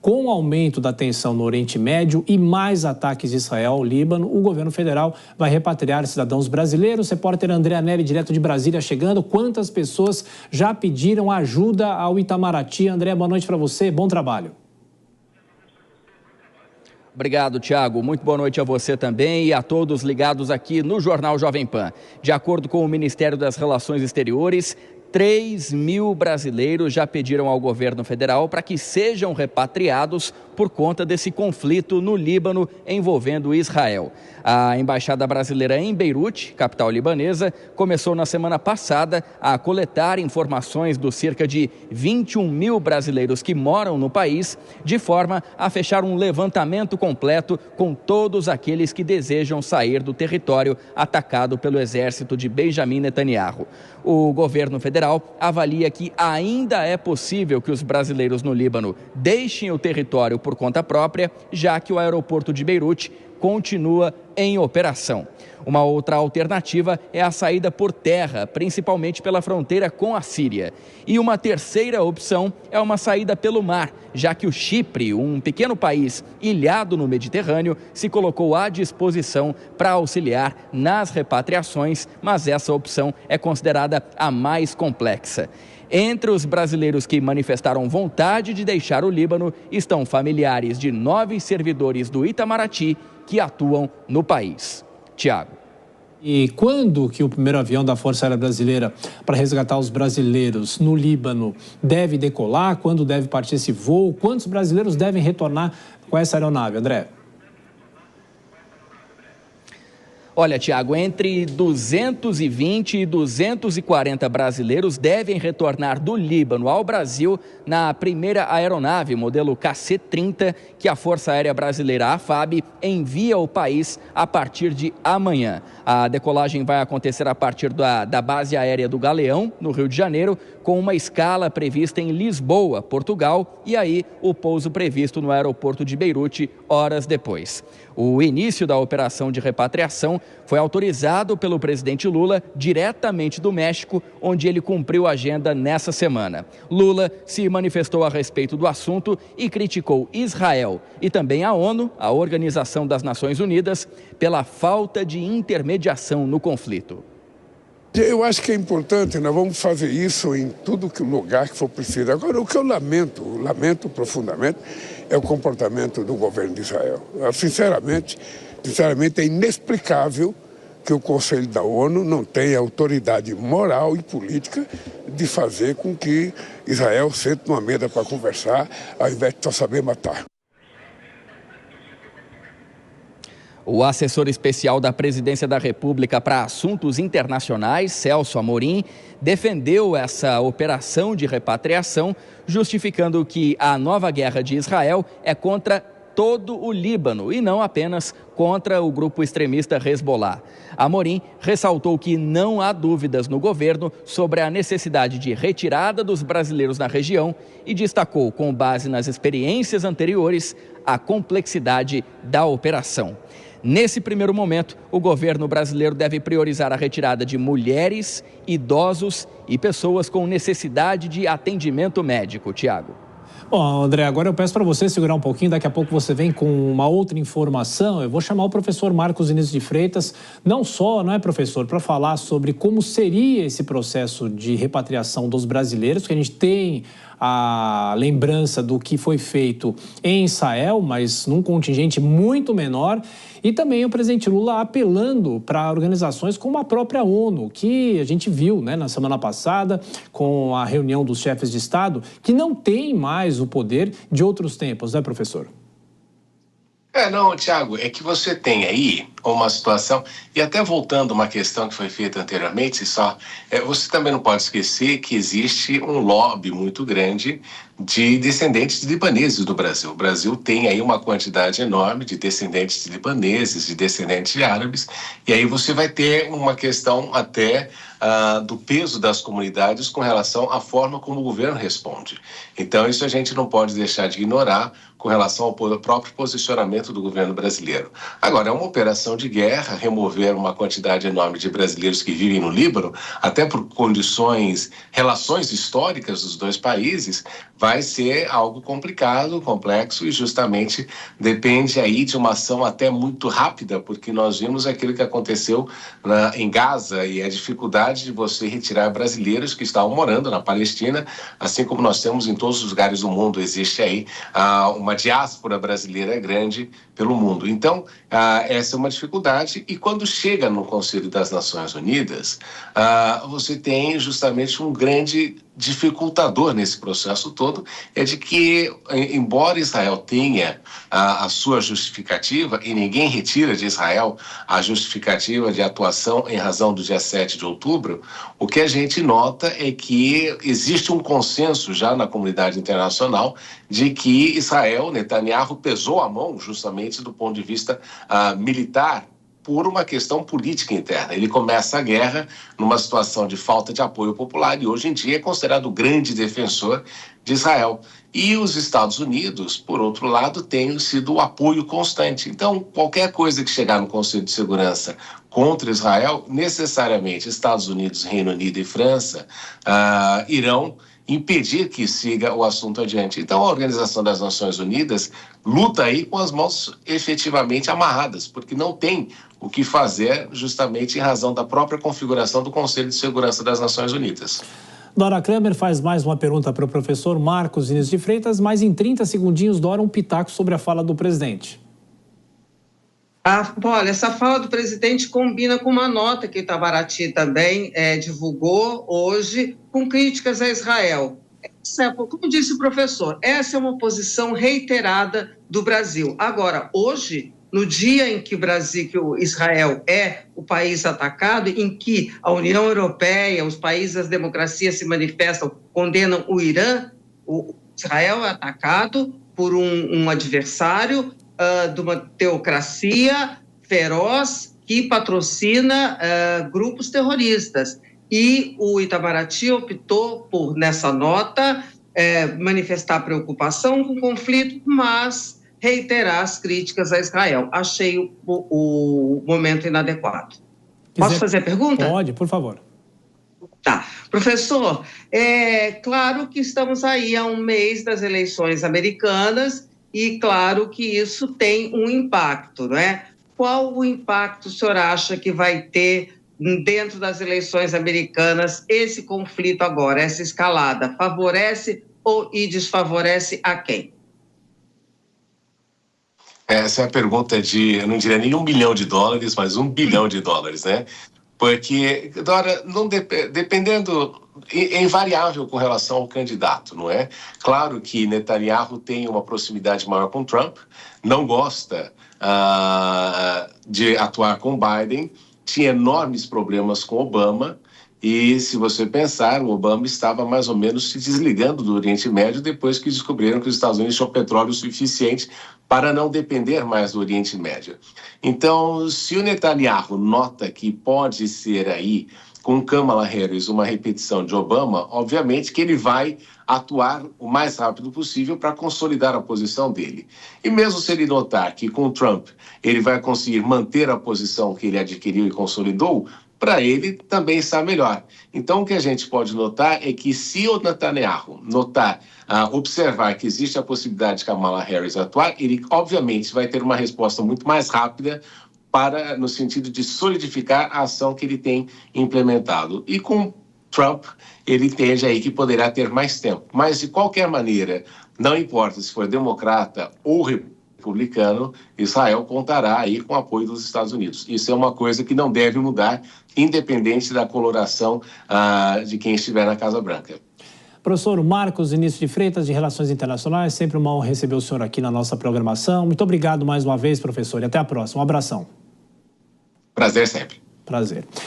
Com o aumento da tensão no Oriente Médio e mais ataques de Israel ao Líbano, o governo federal vai repatriar cidadãos brasileiros. Repórter André Anelli, direto de Brasília, chegando. Quantas pessoas já pediram ajuda ao Itamaraty? André, boa noite para você, bom trabalho. Obrigado, Thiago. Muito boa noite a você também e a todos ligados aqui no Jornal Jovem Pan. De acordo com o Ministério das Relações Exteriores, 3.000 brasileiros já pediram ao governo federal para que sejam repatriados por conta desse conflito no Líbano envolvendo Israel. A Embaixada Brasileira em Beirute, capital libanesa, começou na semana passada a coletar informações dos cerca de 21.000 brasileiros que moram no país, de forma a fechar um levantamento completo com todos aqueles que desejam sair do território atacado pelo exército de Benjamin Netanyahu. O governo federal avalia que ainda é possível que os brasileiros no Líbano deixem o território por conta própria, já que o aeroporto de Beirute continua em operação. Uma outra alternativa é a saída por terra, principalmente pela fronteira com a Síria. E uma terceira opção é uma saída pelo mar, já que o Chipre, um pequeno país ilhado no Mediterrâneo, se colocou à disposição para auxiliar nas repatriações, mas essa opção é considerada a mais complexa. Entre os brasileiros que manifestaram vontade de deixar o Líbano estão familiares de 9 servidores do Itamaraty que atuam no país. Tiago. E quando que o primeiro avião da Força Aérea Brasileira para resgatar os brasileiros no Líbano deve decolar? Quando deve partir esse voo? Quantos brasileiros devem retornar com essa aeronave, André? Olha, Tiago, entre 220 e 240 brasileiros devem retornar do Líbano ao Brasil na primeira aeronave, modelo KC-30, que a Força Aérea Brasileira, a FAB, envia ao país a partir de amanhã. A decolagem vai acontecer a partir da base aérea do Galeão, no Rio de Janeiro, com uma escala prevista em Lisboa, Portugal, e aí o pouso previsto no aeroporto de Beirute horas depois. O início da operação de repatriação foi autorizado pelo presidente Lula diretamente do México, onde ele cumpriu a agenda nessa semana. Lula se manifestou a respeito do assunto e criticou Israel e também a ONU, a Organização das Nações Unidas, pela falta de intermediação no conflito. Eu acho que é importante, nós vamos fazer isso em todo lugar que for preciso. Agora, o que eu lamento profundamente, é o comportamento do governo de Israel. Sinceramente, é inexplicável que o Conselho da ONU não tenha autoridade moral e política de fazer com que Israel sente numa mesa para conversar, ao invés de só saber matar. O assessor especial da Presidência da República para Assuntos Internacionais, Celso Amorim, defendeu essa operação de repatriação, justificando que a nova guerra de Israel é contra todo o Líbano e não apenas contra o grupo extremista Hezbollah. Amorim ressaltou que não há dúvidas no governo sobre a necessidade de retirada dos brasileiros na região e destacou, com base nas experiências anteriores, a complexidade da operação. Nesse primeiro momento, o governo brasileiro deve priorizar a retirada de mulheres, idosos e pessoas com necessidade de atendimento médico. Tiago. Bom, André, agora eu peço para você segurar um pouquinho, daqui a pouco você vem com uma outra informação. Eu vou chamar o professor Marcos Início de Freitas, não professor, para falar sobre como seria esse processo de repatriação dos brasileiros, que a gente tem a lembrança do que foi feito em Israel, mas num contingente muito menor, e também o presidente Lula apelando para organizações como a própria ONU, que a gente viu, né, na semana passada, com a reunião dos chefes de Estado, que não tem mais o poder de outros tempos, né, professor? Não, Tiago, é que você tem aí uma situação, e até voltando a uma questão que foi feita anteriormente, você também não pode esquecer que existe um lobby muito grande de descendentes de libaneses no Brasil. O Brasil tem aí uma quantidade enorme de descendentes de libaneses, de descendentes de árabes, e aí você vai ter uma questão até do peso das comunidades com relação à forma como o governo responde. Então, isso a gente não pode deixar de ignorar com relação ao próprio posicionamento do governo brasileiro. Agora, é uma operação de guerra, remover uma quantidade enorme de brasileiros que vivem no Líbano, até por relações históricas dos dois países, vai ser algo complicado, complexo, e justamente depende aí de uma ação até muito rápida, porque nós vimos aquilo que aconteceu em Gaza e a dificuldade de você retirar brasileiros que estavam morando na Palestina, assim como nós temos em todos os lugares do mundo. Existe aí uma diáspora brasileira grande pelo mundo. Então, essa é uma dificuldade, e quando chega no Conselho das Nações Unidas, você tem justamente um grande dificultador nesse processo todo, é de que, embora Israel tenha a sua justificativa, e ninguém retira de Israel a justificativa de atuação em razão do dia 7 de outubro, o que a gente nota é que existe um consenso já na comunidade internacional de que Israel, Netanyahu, pesou a mão justamente do ponto de vista militar, por uma questão política interna. Ele começa a guerra numa situação de falta de apoio popular e hoje em dia é considerado o grande defensor de Israel. E os Estados Unidos, por outro lado, têm sido o apoio constante. Então, qualquer coisa que chegar no Conselho de Segurança contra Israel, necessariamente Estados Unidos, Reino Unido e França irão impedir que siga o assunto adiante. Então, a Organização das Nações Unidas luta aí com as mãos efetivamente amarradas, porque não tem o que fazer justamente em razão da própria configuração do Conselho de Segurança das Nações Unidas. Dora Kramer faz mais uma pergunta para o professor Marcos Inês de Freitas, mas em 30 segundinhos, Dora, um pitaco sobre a fala do presidente. Olha, essa fala do presidente combina com uma nota que o Itamaraty também divulgou hoje, com críticas a Israel. Como disse o professor, essa é uma posição reiterada do Brasil. Agora, hoje, no dia em que o Israel é o país atacado, em que a União Europeia, os países das democracias se manifestam, condenam o Irã, o Israel é atacado por um adversário de uma teocracia feroz que patrocina grupos terroristas. E o Itamaraty optou por, nessa nota, manifestar preocupação com o conflito, mas reiterar as críticas a Israel. Achei o momento inadequado. Posso fazer a pergunta? Pode, por favor. Tá. Professor, é claro que estamos aí há um mês das eleições americanas e claro que isso tem um impacto, não é? Qual o impacto o senhor acha que vai ter dentro das eleições americanas esse conflito agora, essa escalada? Favorece e desfavorece a quem? Essa é a pergunta eu não diria nem $1 bilhão, mas $1 bilhão, né? Porque, Dora, dependendo, é invariável com relação ao candidato, não é? Claro que Netanyahu tem uma proximidade maior com Trump, não gosta de atuar com Biden, tinha enormes problemas com Obama, e se você pensar, o Obama estava mais ou menos se desligando do Oriente Médio depois que descobriram que os Estados Unidos tinham petróleo suficiente para não depender mais do Oriente Médio. Então, se o Netanyahu nota que pode ser aí, com Kamala Harris, uma repetição de Obama, obviamente que ele vai atuar o mais rápido possível para consolidar a posição dele. E mesmo se ele notar que com Trump ele vai conseguir manter a posição que ele adquiriu e consolidou, para ele também está melhor. Então, o que a gente pode notar é que se o Netanyahu observar que existe a possibilidade de Kamala Harris atuar, ele obviamente vai ter uma resposta muito mais rápida no sentido de solidificar a ação que ele tem implementado. E com Trump, ele entende aí que poderá ter mais tempo. Mas, de qualquer maneira, não importa se for democrata ou republicano, Israel contará aí com o apoio dos Estados Unidos. Isso é uma coisa que não deve mudar, independente da coloração de quem estiver na Casa Branca. Professor Marcos Inês de Freitas, de Relações Internacionais, sempre uma honra receber o senhor aqui na nossa programação. Muito obrigado mais uma vez, professor, e até a próxima. Um abração. Prazer sempre. Prazer.